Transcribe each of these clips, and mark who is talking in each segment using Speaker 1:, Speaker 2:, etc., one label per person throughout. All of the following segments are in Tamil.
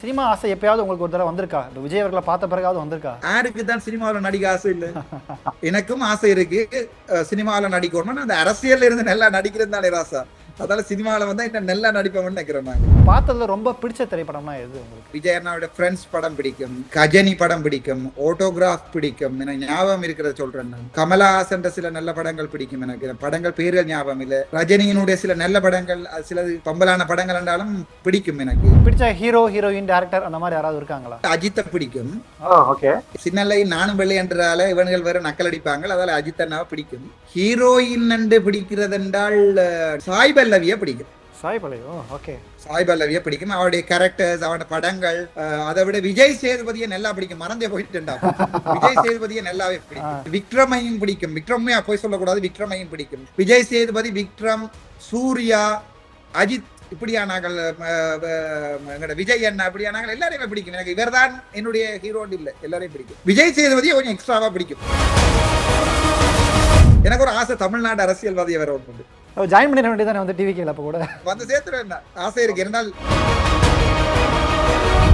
Speaker 1: சினிமா ஆசை எப்பயாவது உங்களுக்கு ஒரு தடவை வந்திருக்கா? விஜய் அவர்களை பார்த்த பிறகாவது வந்திருக்கா?
Speaker 2: யாருக்கு தான் சினிமாவில் நடிக்க ஆசை இல்லை? எனக்கும் ஆசை இருக்கு சினிமாவில் நடிக்கணும்னு. அந்த அரசியல்ல இருந்து நல்லா நடிக்கிறது தானே ராசா. அதால சினிமாவில் வந்தா இன்னும் நல்லா நடிப்போம்னு நினைக்கிறோம் நாங்க.
Speaker 1: பார்த்ததுல ரொம்ப பிடிச்ச திரைப்படம்னா எது உங்களுக்கு?
Speaker 2: விஜய் அண்ணாவோட ஃப்ரெண்ட்ஸ் படம் பிடிக்கும், கஜினி படம் பிடிக்கும், ஆட்டோகிராஃப் பிடிக்கும். எனக்கு ஞாபகம் இருக்கிறத சொல்றேன் நான். கமலஹாசன் சில நல்ல படங்கள் பிடிக்கும். எனக்கு படங்கள் பேர்கள் ஞாபகம் இல்லை. ரஜினியினுடைய சில நல்ல படங்கள், சிலது பம்பலான படங்கள் என்றாலும் பிடிக்கும். எனக்கு
Speaker 1: பிடிச்ச ஹீரோ, ஹீரோயின், டைரக்டர் அந்த மாதிரி யாராவது இருக்காங்களா?
Speaker 2: அஜித்தை பிடிக்கும்.
Speaker 1: ஓகே.
Speaker 2: சின்னலை நானும் வெள்ளை என்றால இவன்கள் வேற நக்கல் அடிப்பாங்க. அதால அஜித் அண்ணாவை பிடிக்கும். ஹீரோயின் என்று பிடிக்கிறது என்றால் சாய் பல்லவியை பிடிக்கும்.
Speaker 1: சாய் பல்லவி. ஓகே.
Speaker 2: சாய் பல்லவியை பிடிக்கும். அவருடைய கேரக்டர்ஸ், அவருடைய படங்கள். அதை விட விஜய் சேதுபதியை நல்லா பிடிக்கும். மறந்தே போயிட்டுண்டா. விஜய் சேதுபதியை நல்லாவே பிடிக்கும். விக்ரமையும் பிடிக்கும். விக்ரமே போய் சொல்லக்கூடாது, விக்ரமையும் பிடிக்கும். விஜய் சேதுபதி, விக்ரம், சூர்யா, அஜித் இப்படியானாங்கள், விஜய் அண்ணா இப்படியானாங்கள் எல்லாரையுமே பிடிக்கும். எனக்கு இவர் தான் என்னுடைய ஹீரோ இல்லை, எல்லாரையும் பிடிக்கும். விஜய் சேதுபதியை கொஞ்சம் எக்ஸ்ட்ராவா பிடிக்கும். எனக்கு ஒரு ஆசை தமிழ்நாடு அரசியல்வாதியை வேற ஒன்று
Speaker 1: ஜாயின் பண்ணிட வேண்டியதானே வந்து டிவி கேல. அப்போ கூட
Speaker 2: வந்து சேர்த்துறேன் ஆசை இருக்கு. இருந்தால்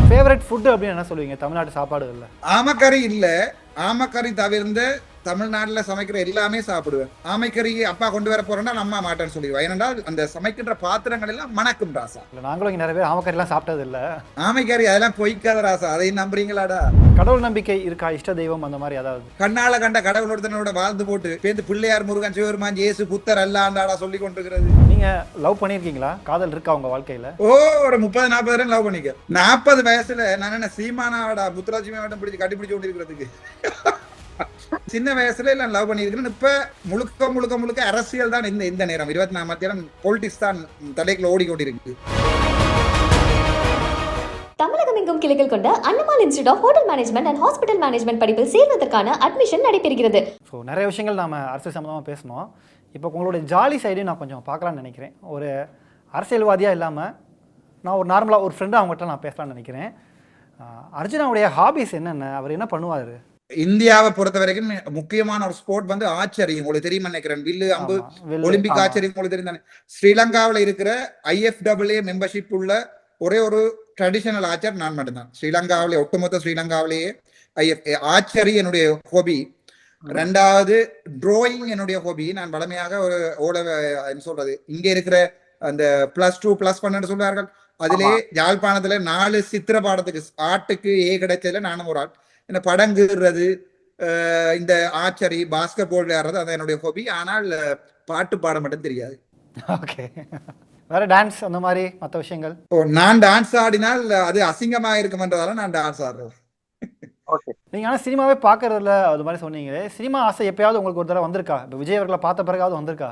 Speaker 1: ஃபேவரட் ஃபுட் அப்படின்னு என்ன சொல்லுவீங்க தமிழ்நாட்டு சாப்பாடுகள்ல?
Speaker 2: ஆமக்கறி இல்ல, ஆமக்கறி தவிர்த்து தமிழ்நாட்டுல சமைக்கிற எல்லாமே சாப்பிடுவேன். ஆமைக்கறி அப்பா கொண்டு வர போறேன்னா அம்மா மாட்டேன்னு சொல்லிடுவேன். ஏனென்றால் அந்த சமைக்கின்ற பாத்திரங்கள் எல்லாம் மணக்கும் ராசா.
Speaker 1: நாங்களும் இங்க நிறைய பேர் ஆமக்கறி எல்லாம் சாப்பிட்டது இல்ல.
Speaker 2: ஆமைக்கறி அதெல்லாம் பொய்க்காத ராசா. அதையும் நம்புறீங்களாடா?
Speaker 1: கடவுள் நம்பிக்கை இருக்கா? இஷ்ட தெய்வம் அந்த மாதிரி அதாவது
Speaker 2: கண்ணால கண்ட கடவுள் ஒருத்தனோட வாழ்ந்து போட்டு பேருந்து பிள்ளையார், முருகன், சிவபெருமான், இயேசு, புத்தர் அல்லாண்டாடா சொல்லி கொண்டிருக்கிறது.
Speaker 1: நீங்க லவ் பண்ணிருக்கீங்களா? காதல் இருக்கா உங்க வாழ்க்கையில?
Speaker 2: ஒரு 30-40 லவ் பண்ணிக்க. 40 வயசுல நான் என்ன சீமானாவடா முத்துராஜ்மி மட்டும் பிடிச்சி கட்டி பிடிச்சு கொண்டிருக்கிறதுக்கு. சின்ன வயசுல எல்லாம் லவ் பண்ணிருக்கிறேன். இப்ப முழுக்க முழுக்க முழுக்க அரசியல் தான். இந்த நேரம் 24 மத்தியானம் பொலிட்டிக்ஸ் தான் தலைக்குள்ள ஓடிக்கொண்டிருக்கு.
Speaker 3: தமிழகம் எங்கும் கிளைகள் கொண்ட Annamalai institute of hotel management and hospital management படிப்பில் சேர்வதற்கான அட்மிஷன் நடைபெறுகிறது.
Speaker 1: ஸோ நிறைய விஷயங்கள் நாம அரசியல் சம்பந்தமாக பேசணும். இப்போ உங்களுடைய ஜாலி சைடு நான் கொஞ்சம் பார்க்கலான்னு நினைக்கிறேன். ஒரு அரசியல்வாதியாக இல்லாமல் நான் ஒரு நார்மலாக ஒரு ஃப்ரெண்டாக அவங்ககிட்ட நான் பேசலான்னு நினைக்கிறேன். அர்ஜுனாவுடைய ஹாபிஸ் என்னென்ன? அவர் என்ன பண்ணுவார்?
Speaker 2: இந்தியாவை பொறுத்த வரைக்கும் முக்கியமான ஒரு ஸ்போர்ட் வந்து ஆர்ச்சரி. உங்களுக்கு தெரியும் நினைக்கிறேன். வில்லு அம்பு ஒலிம்பிக் ஆர்ச்சரி உங்களுக்கு தெரியும். ஸ்ரீலங்காவில் இருக்கிற IFAA மெம்பர்ஷிப் உள்ள ஒரே ஒரு ட்ரெடிஷனல் ஆர்ச்சர் நான் மட்டும்தான். ஸ்ரீலங்காவிலே, ஒட்டுமொத்த ஸ்ரீலங்காவிலேயே ஆர்ச்சரி என்னுடைய ஹாபி. ரெண்டாவது டிராயிங் என்னுடைய ஹாபி. நான் வளமையாக ஒரு என்ன சொல்றது, இங்க இருக்கிற அந்த +2+1 சொல்றார்கள், அதிலே யாழ்ப்பாணத்துல 4 சித்திர பாடத்துக்கு ஆர்ட்டுக்கு கிடைச்சதுல நானும் ஒரு ஆள். என்ன படங்குறது, இந்த ஆர்ச்சரி, பாஸ்கெட் பால் விளையாடுறது அதான் என்னுடைய ஹாபி. ஆனால் பாட்டு பாட மட்டும் தெரியாது.
Speaker 1: ஓகே. வேற டான்ஸ் அந்த மாதிரி மற்ற விஷயங்கள்?
Speaker 2: நான் டான்ஸ் ஆடினால் அது அசிங்கமா இருக்கும்ன்றதால நான் டான்ஸ் ஆடுறேன்.
Speaker 1: ஓகே. நீங்க ஆனால் சினிமாவே பார்க்கறதில்ல அது மாதிரி சொன்னீங்களே, சினிமா ஆசை எப்பயாவது உங்களுக்கு ஒரு தடவை வந்திருக்கா? இப்போ விஜய் அவர்களை பார்த்த பிறகாவது வந்திருக்கா?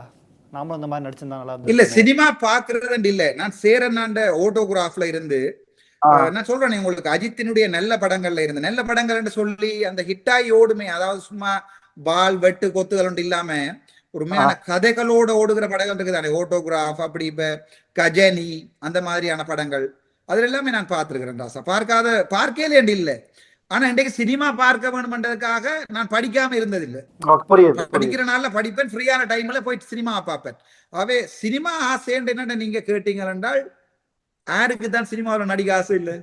Speaker 1: நாமளும் இந்த மாதிரி நடிச்சிருந்தா நல்லா இருந்தது.
Speaker 2: இல்ல, சினிமா பாக்குறது இல்ல. நான் சேரனாண்ட ஓட்டோகிராஃப்ல இருந்து நான் சொல்றேன் உங்களுக்கு, அஜித்தினுடைய நல்ல படங்கள்ல இருந்து நல்ல படங்கள் சொல்லி அந்த ஹிட்டாய் ஓடுமே, அதாவது சும்மா பால் வெட்டு கொத்துகள் இல்லாம உண்மையான கதைகளோட ஓடுகிற படங்கள் இருக்குதானே, ஓட்டோகிராஃப், அப்படி இப்ப கஜனி அந்த மாதிரியான படங்கள் அதுல எல்லாமே நான் பார்த்திருக்கிறேன் ராசா. பார்க்கலே இல்லை. ஆனா இன்றைக்கு சினிமா பார்க்க வேணும்ன்றதுக்காக நான் படிக்காம இருந்ததில்லை. படிக்கிறனால படிப்பேன், ஃப்ரீயான டைம்ல போயிட்டு சினிமா பார்ப்பேன். ஆகவே சினிமா ஆசைன்னு என்ன நீங்க கேட்டீங்க என்றால், யாருக்கு தான் சினிமாவில் நடிக்க ஆசை இல்லை?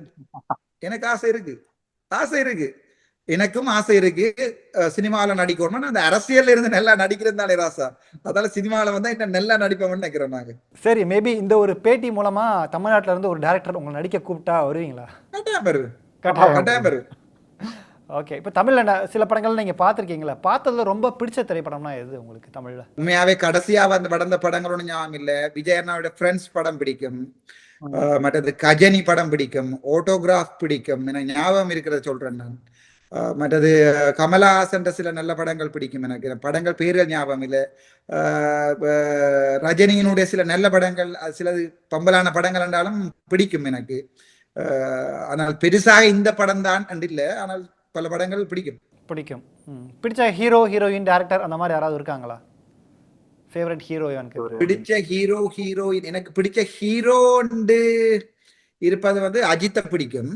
Speaker 2: எனக்கு ஆசை இருக்கு, எனக்கும் ஆசை இருக்கு சினிமாவில் நடிக்கணும்னு. அந்த அரசியல்ல இருந்து நல்லா நடிக்கிறது தானே ராசா. அதால சினிமாவில் வந்தா இன்னும் நல்லா நடிப்போம்னு நினைக்கிறோம் நாங்க.
Speaker 1: சரி, மேபி இந்த ஒரு பேட்டி மூலமா தமிழ்நாட்டில இருந்து ஒரு டைரக்டர் உங்களை நடிக்க கூப்பிட்டா வருவீங்களா?
Speaker 2: கட்டாயம் பெரு.
Speaker 1: ஓகே. இப்போ தமிழ்ல சில படங்கள் நீங்க பார்த்துருக்கீங்களா? பார்த்ததுல ரொம்ப பிடிச்ச திரைப்படம்னா எது உங்களுக்கு தமிழ்ல?
Speaker 2: உண்மையாவே கடைசியா வந்த படங்களோட ஞாபகம் இல்ல. விஜய் அண்ணாவோட ஃப்ரெண்ட்ஸ் படம் பிடிக்கும், மற்றது கஜினி படம் பிடிக்கும், ஆட்டோகிராஃப் பிடிக்கும். எனக்கு ஞாபகம் இருக்கிறத சொல்றேன் நான். மற்றது கமலஹாசன் சில நல்ல படங்கள் பிடிக்கும். எனக்கு படங்கள் பேர்கள் ஞாபகம் இல்லை. ரஜினியினுடைய சில நல்ல படங்கள், சிலது பம்பலான படங்கள் என்றாலும் பிடிக்கும் எனக்கு. ஆனால் பெருசாக இந்த படம் தான் இல்லை, ஆனால் பல படங்கள் பிடிக்கும்.
Speaker 1: பிடிச்ச ஹீரோ, ஹீரோயின், டைரக்டர் அந்த மாதிரி யாராவது இருக்காங்களா? Favourite hero?
Speaker 2: பிடிச்ச ஹீரோ, ஹீரோயின், எனக்கு பிடிச்ச ஹீரோ இருப்பது வந்து அஜித்தை பிடிக்கும்.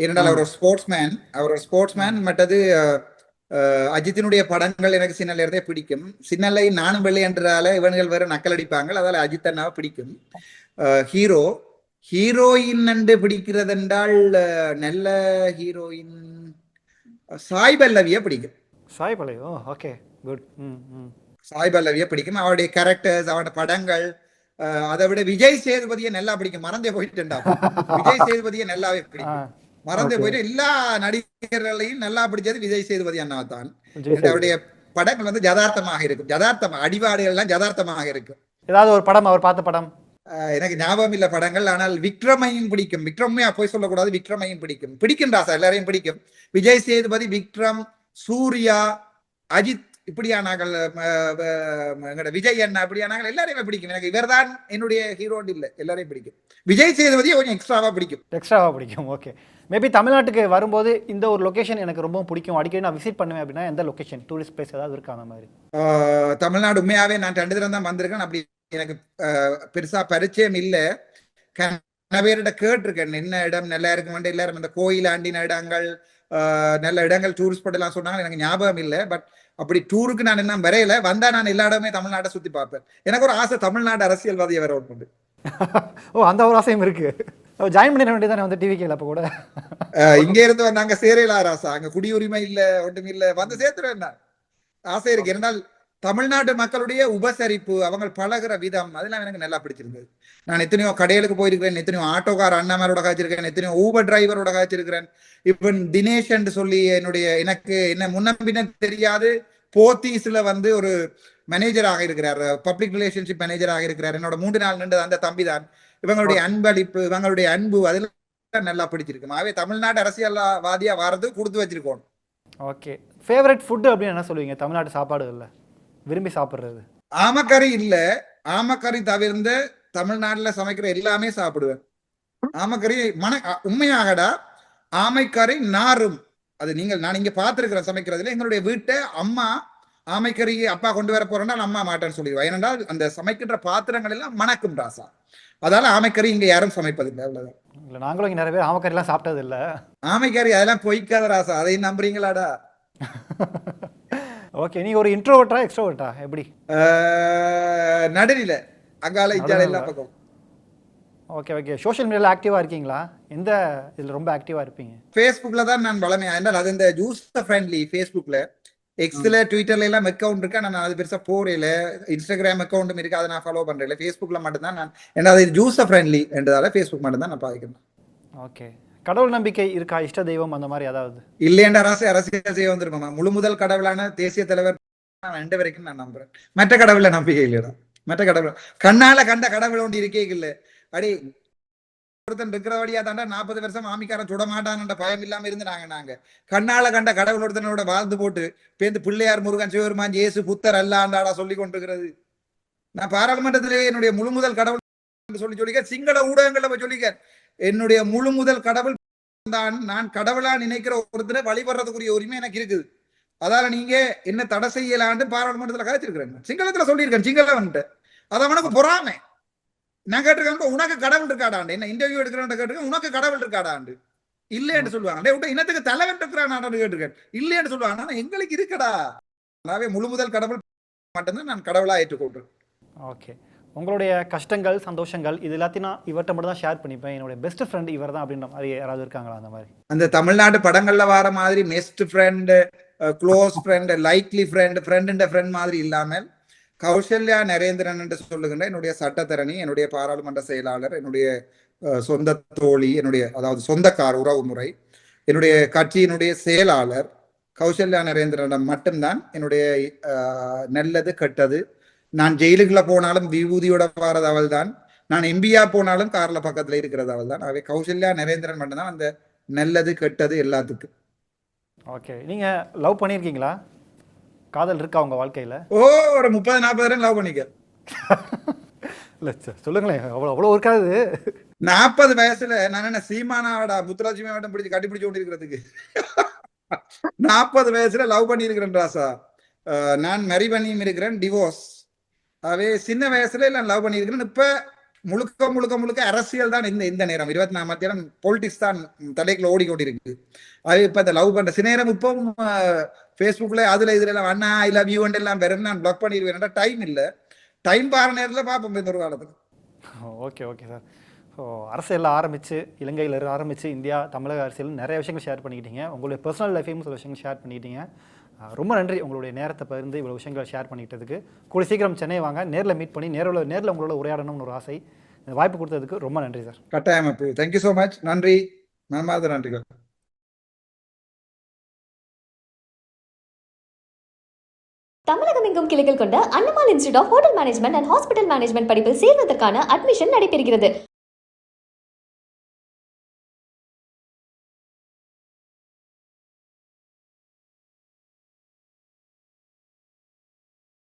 Speaker 2: இரண்டால் அவர் ஸ்போர்ட்ஸ்மேன். மற்றது அஜித்தினுடைய படங்கள் எனக்கு சின்னல இருந்தே பிடிக்கும். சின்னலை நானும் வெள்ளை என்றால இவன்கள் வேற நக்கல் அடிப்பாங்க, அதால அஜித் அண்ணாவை பிடிக்கும். ஹீரோ ஹீரோயின் என்று பிடிக்கிறது என்றால் நல்ல ஹீரோயின் சாய் பல்லவியை பிடிக்கும்.
Speaker 1: சாய் பல்லவி. ஓ ஓகே, குட். ம் ம்.
Speaker 2: சாய் பல்லவியை பிடிக்கும். அவருடைய கேரக்டர்ஸ், அவரோட படங்கள். அதை விட விஜய் சேதுபதியை நல்லா பிடிக்கும். மறந்தே போயிட்டுண்டா. விஜய் சேதுபதியை நல்லாவே பிடிக்கும். மறந்தே போயிட்டு எல்லா நடிகர்களையும் நல்லா பிடிச்சது விஜய் சேதுபதி அண்ணா தான். அவருடைய படங்கள் வந்து யதார்த்தமாக இருக்கும். யதார்த்தமா அடிபாடுகள் எல்லாம் யதார்த்தமாக இருக்கும்.
Speaker 1: ஏதாவது ஒரு படம் அவர் பார்த்த படம்?
Speaker 2: எனக்கு ஞாபகம் இல்ல படங்கள். ஆனால் விக்ரமையும் பிடிக்கும். விக்ரமே போய் சொல்லக்கூடாது, விக்ரமையும் பிடிக்கும். பிடிக்கும் ராசா, எல்லாரையும் பிடிக்கும். விஜய் சேதுபதி, விக்ரம், சூர்யா, அஜித் இப்படியானார்கள், எங்கட விஜய் அண்ணா இப்படியானார்கள் எல்லாரையுமே பிடிக்கும். எனக்கு இவர்தான் என்னுடைய ஹீரோ இல்ல, எல்லாரையும் பிடிக்கும். விஜய் சேதுபதியை கொஞ்சம் எக்ஸ்ட்ராவா பிடிக்கும்.
Speaker 1: எக்ஸ்ட்ராவா பிடிக்கும். ஓகே. மேபி தமிழ்நாட்டுக்கு வரும்போது இந்த ஒரு லொகேஷன் எனக்கு ரொம்ப பிடிக்கும், அடிக்கடி நான் விசிட் பண்ணுவேன் அப்படின்னா எந்த லொகேஷன், டூரிஸ்ட் பிளேஸ் ஏதாவது இருக்கா அந்த மாதிரி?
Speaker 2: தமிழ்நாடு உண்மையாவே நான் 2 தடவை தான் வந்திருக்கேன். அப்படி எனக்கு பெருசா பரிச்சயம் இல்ல. பேரிட கேட்டிருக்கேன் என்ன இடம் நல்லா இருக்கும். எல்லாரும் இந்த கோயில் ஆண்டின இடங்கள், நல்ல இடங்கள், டூரிஸ்ட் ஸ்பாட் எல்லாம் சொன்னாங்க. எனக்கு ஞாபகம் இல்லை. பட் அப்படி டூருக்கு நான் என்ன வரையில வந்தா நான் எல்லா இடமே தமிழ்நாட்டை சுத்தி பார்ப்பேன். எனக்கு ஒரு ஆசை தமிழ்நாடு அரசியல்வாதியை வர ஒன்று.
Speaker 1: ஓ, அந்த ஒரு ஆசையும் இருக்கு. ஜாயின் பண்ணிட வேண்டியதானே வந்து டிவி கேல. அப்ப கூட
Speaker 2: இங்க இருந்து வந்தாங்க சேரலா ராசா, அங்க குடியுரிமை இல்ல ஒன்றும் இல்ல, வந்து சேர்த்துருவேன். ஆசை இருக்கு. இருந்தால் தமிழ்நாட்டு மக்களுடைய உபசரிப்பு, அவங்க பழகுற விதம், அதெல்லாம் எனக்கு நல்லா பிடிச்சிருந்தது. நான் எத்தனையோ கடைகளுக்கு போயிருக்கிறேன், எத்தனையோ ஆட்டோக்கார அண்ணாமரோட காய்ச்சிருக்கேன், எத்தனையோ ஊபர் டிரைவரோட காய்ச்சிருக்கிறேன். இப்ப தினேஷ் என்று சொல்லி எனக்கு என்ன முன்ன பின்ன தெரியாது, போத்தீஸ்ல வந்து ஒரு மேனேஜராக இருக்கிறார், பப்ளிக் ரிலேஷன்ஷிப் மேனேஜராக இருக்கிறார். என்னோட 3 நாள் நின்று அந்த தம்பி தான். இவங்களுடைய அன்பளிப்பு, இவங்களுடைய அன்பு, அதெல்லாம் நல்லா பிடிச்சிருக்கு. ஆகவே தமிழ்நாடு அரசியல்வாதியா வாரது கொடுத்து வச்சிருக்கோம்.
Speaker 1: ஓகே. ஃபேவரட் ஃபுட் அப்படின்னு என்ன சொல்லுவீங்க தமிழ்நாட்டு சாப்பாடுகள்ல விரும்பி சாப்பிடுறது?
Speaker 2: ஆமக்கறி இல்ல, ஆமக்கறி தவிர்ந்த தமிழ்நாட்டுல சமைக்கிற எல்லாமே சாப்பிடுவேன். ஆமக்கறி உண்மையாகடா, ஆமைக்கறி நாரும். அது நான் இங்க பார்த்திருக்கிறேன் சமைக்கிறதுல. எங்களுடைய வீட்டை அம்மா ஆமைக்கறி அப்பா கொண்டு வர போறேன்னா அம்மா மாட்டேன்னு சொல்லிடுவா. ஏனென்றால் அந்த சமைக்கின்ற பாத்திரங்கள் எல்லாம் மணக்கும் ராசா. அதால ஆமைக்கறி இங்க யாரும் சமைப்பதில்லை. அவ்வளவுதான்.
Speaker 1: இல்ல, நாங்களும் இங்க நிறைய பேர் ஆமைக்கறி எல்லாம் சாப்பிட்டது இல்ல.
Speaker 2: ஆமைக்கறி அதெல்லாம் பொய்க்காத ராசா, அதையும் நம்புறீங்களாடா?
Speaker 1: ஓகே. நீங்க ஒரு இன்ட்ரோவர்ட்டா எக்ஸ்ட்ரோவர்ட்டா எப்படி?
Speaker 2: நடுநில, அங்கால இஞ்சால எல்லாம் பக்கம்.
Speaker 1: Okay okay. சோஷியல் மீடியால ஆக்டிவா இருக்கீங்களா? எந்த இதுல ரொம்ப ஆக்டிவா இருப்பீங்க?
Speaker 2: ஃபேஸ்புக்ல தான் நான் வளமையா. அது இந்த யூசர் ஃப்ரெண்ட்லி. ஃபேஸ்புக்ல, எக்ஸ்ல, ட்விட்டர்ல எல்லாம் அக்கௌண்ட் இருக்கு. நான் அது பெருசா போறேன். இன்ஸ்டாகிராம் அக்கௌண்ட்டும் இருக்கு, அதை நான் ஃபாலோ பண்றேன். ஃபேஸ்புக்ல மட்டும் தான் நான் அது யூசர் ஃப்ரெண்ட்லி என்றதால ஃபேஸ்புக் மட்டும் தான் நான் பாதிக்கிறேன்.
Speaker 1: ஓகே. கடவுள் நம்பிக்கை இருக்கா? இஷ்ட தெய்வம் அந்த மாதிரி ஏதாவது?
Speaker 2: இல்லையண்டா ராசி, அரசியல் செய்ய வந்துருமா. முழு முதல் கடவுளான தேசிய தலைவர் 2 வரைக்கும் நான் நம்புறேன். மற்ற கடவுள நம்பிக்கை இல்லைடா. மற்ற கடவுள் கண்ணால கண்ட கடவுள் ஒன்று இருக்கே இல்ல. அடி ஒருத்தன் இருக்கிறபடியா தாண்டா 40 வருஷம் ஆமிக்காரன் சுட மாட்டான்ன்ற பயம் இல்லாம இருந்து நாங்க கண்ணால கண்ட கடவுள் ஒருத்தனோட வாழ்ந்து போட்டு பேருந்து பிள்ளையார், முருகன், சிவபெருமான், இயேசு, புத்தர் அல்லாண்டாடா சொல்லி கொண்டிருக்கிறது. நான் பாராளுமன்றத்திலே என்னுடைய முழு முதல் கடவுள் சொல்லிக்க, சிங்கள ஊடகங்கள்ல சொல்லிக்க, என்னுடைய முழு முதல் கடவுள் தான். நான் கடவுளா நினைக்கிற ஒருத்தரை வழிபடுறதுக்குரிய உரிமை எனக்கு இருக்குது. அதால நீங்க என்ன தடை செய்யலான்னு பாராளுமன்றத்துல காய்ச்சிருக்கிறேன். சிங்களத்துல சொல்லியிருக்கேன். சிங்களவன்ட்டு அது அவனுக்கு பொறாமை. நான் கேட்டிருக்கேன், உனக்கு கடவுள் இருக்காடாண்டு. என்ன இன்டர்வியூ எடுக்கிறேன் கேட்டிருக்கேன், உனக்கு கடவுள் இருக்காடாண்டு. இல்லைன்னு சொல்லுவாங்க. இனத்துக்கு தலைவன் இருக்கிறான் கேட்டிருக்கேன். இல்லைன்னு சொல்லுவாங்க. ஆனா எங்களுக்கு இருக்கடா. நாவே முழு முதல் கடவுள் மட்டும்தான் நான் கடவுளா ஏற்றுக்கொள்றேன்.
Speaker 1: ஓகே. உங்களுடைய கஷ்டங்கள், சந்தோஷங்கள் இது எல்லாத்தையும் நான் இவர்கிட்ட மட்டும் தான் ஷேர் பண்ணிப்பேன், என்னுடைய பெஸ்ட் ஃப்ரெண்ட் இவர் தான் அப்படின்ற மாதிரி யாராவது இருக்காங்களா அந்த மாதிரி?
Speaker 2: அந்த தமிழ்நாடு படங்கள்ல வர மாதிரி best friend, close friend, likely friend மாதிரி இல்லாமல் கௌசல்யா நரேந்திரன் என்று சொல்லுகின்ற என்னுடைய சட்டத்தரணி, என்னுடைய பாராளுமன்ற செயலாளர், என்னுடைய சொந்த தோழி, அதாவது சொந்தக்கார உறவு முறை, என்னுடைய கட்சியினுடைய செயலாளர் கௌசல்யா நரேந்திரனிடம் மட்டும்தான் என்னுடைய நல்லது கெட்டது. நான் ஜெயிலுக்குள்ள போனாலும் விபூதியோட வாரது அவள் தான். நான் எம்பியா போனாலும் கார்ல பக்கத்துல இருக்கிறது அவள் தான். ஆகவே கௌசல்யா நரேந்திரன் மட்டும்தான் அந்த நல்லது கெட்டது எல்லாத்துக்கும்.
Speaker 1: ஓகே. நீங்க லவ் பண்ணிருக்கீங்களா? காதல் இருக்கா உங்க வாழ்க்கையில?
Speaker 2: ஒரு 30-40 லவ் பண்ணிக்க.
Speaker 1: இல்ல சொல்லுங்களேன். அவ்வளவு இருக்காது.
Speaker 2: 40 வயசுல நான் என்ன சீமானாவடா முத்துலட்சுமி மட்டும் பிடிச்சி கட்டி பிடிச்சு கொண்டிருக்கிறதுக்கு? 40 வயசுல லவ் பண்ணி இருக்கிறேன் ராசா. நான் மேரி பண்ணியும் இருக்கிறேன், டிவோர்ஸ். அவே சின்ன வயசுல நான் லவ் பண்ணியிருக்கிறேன். இப்ப முழுக்க அரசியல் தான். இந்த நேரம் 24 மணி நேரம் பொலிட்டிக்ஸ் தான் தலைக்குள்ள ஓடிக்கொண்டிருக்கு. அது இப்ப இந்த லவ் பண்ற சில நேரம் இப்போ ஃபேஸ்புக்ல அதுல இதுல எல்லாம் அண்ணா ஐ லவ் யூ எல்லாம் வெறும் நான் பிளாக் பண்ணிடுவேன். டைம் இல்ல. டைம் பாரு நேரத்துல பார்ப்போம் இந்த ஒரு காலத்துல.
Speaker 1: Okay okay sir. ஸோ அரசியலில் ஆரம்பித்து இலங்கையில் ஆரம்பித்து இந்தியா தமிழக அரசியல் நிறைய விஷயங்கள் ஷேர் பண்ணிக்கிட்டீங்க. உங்களுடைய பர்சனல் லைஃபையும் சில விஷயங்கள் ஷேர் பண்ணிக்கிட்டீங்க. ரொம்ப நன்றி உங்களுடைய நேரத்தை பகிர்ந்து இவ்வளோ விஷயங்கள் ஷேர் பண்ணிக்கிட்டதுக்கு. கூடிய சீக்கிரம் சென்னை வாங்க, நேரில் மீட் பண்ணி நேரில் உங்களோட உரையாடணும்னு ஒரு ஆசை. இந்த வாய்ப்பு கொடுத்ததுக்கு ரொம்ப நன்றி சார்.
Speaker 2: கட்டாயம் அப்பு. Thank you so much. நன்றி, மனமார்ந்த நன்றிகள்.
Speaker 3: தமிழகம் எங்கும் கிளைகள் கொண்ட Annamalai institute of hotel management and hospital management படிப்பில் சேர்வதற்கான அட்மிஷன் நடைபெறுகிறது.